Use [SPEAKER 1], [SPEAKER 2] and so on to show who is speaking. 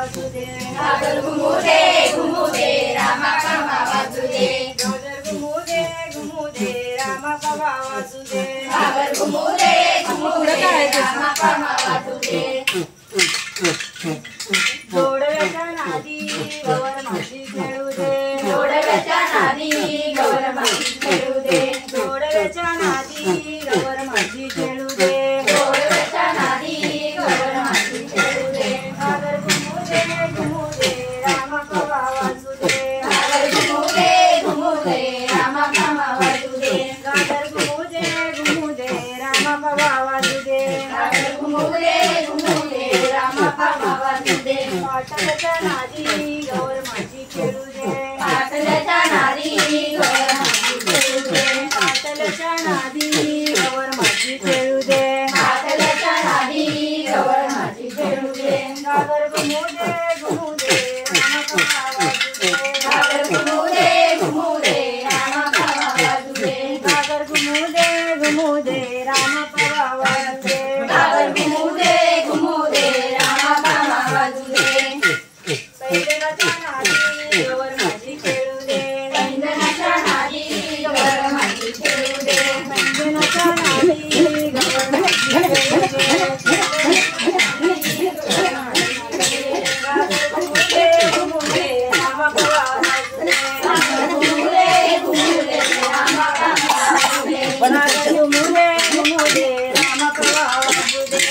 [SPEAKER 1] वाजू दे
[SPEAKER 2] घागर घुमू दे रामा कामा वाजू दे
[SPEAKER 1] घागर घुमू दे रामा बाबा वाजू दे
[SPEAKER 2] घागर घुमू दे रामा कामा वाजू दे
[SPEAKER 1] जोडव्याच्या नादी गवर माझी खेळू दे
[SPEAKER 2] जोडव्याच्या नादी गवर माझी खेळू दे
[SPEAKER 1] जोडव्याच्या नादी गवर माझी खेळू दे
[SPEAKER 2] जोडव्याच्या नादी गवर माझी खेळू दे
[SPEAKER 1] घागर घुमू दे रामा बाबा वाजू दे
[SPEAKER 2] घागर घुमू दे रामा कामा वाजू दे
[SPEAKER 1] घागर घुमू दे रामा बाबा वाजू दे
[SPEAKER 2] घागर घुमू दे रामा कामा वाजू दे
[SPEAKER 1] पाटलाच्या नादी गवर माझी खेळू दे
[SPEAKER 2] पाटल्याच्या नादी गवर माझी खेळू दे
[SPEAKER 1] पाटलाच्या नादी गवर माझी खेळू दे
[SPEAKER 2] पाटल्याच्या नादी गवर माझी खेळू दे
[SPEAKER 1] घागर घुमू दे रामा बाबा वाजू दे
[SPEAKER 2] घागर घुमू दे रामा कामा वाजू दे
[SPEAKER 1] घागर घुमू दे रामा बाबा वाजू दे
[SPEAKER 2] घागर घुमू दे रामा कामा वाजू दे
[SPEAKER 1] पैंजणाच्या नादी गवर माझी खेळू दे
[SPEAKER 2] पैंजणाच्या नादी गवर माझी खेळू दे
[SPEAKER 1] पैंजणाच्या नादी गवर माझी खेळू दे घुमू दे रामा बाबा वाजू दे
[SPEAKER 2] घागर घुमू दे रामा कामा वाजू दे
[SPEAKER 1] घागर घुमू दे रामा बाबा वाजू दे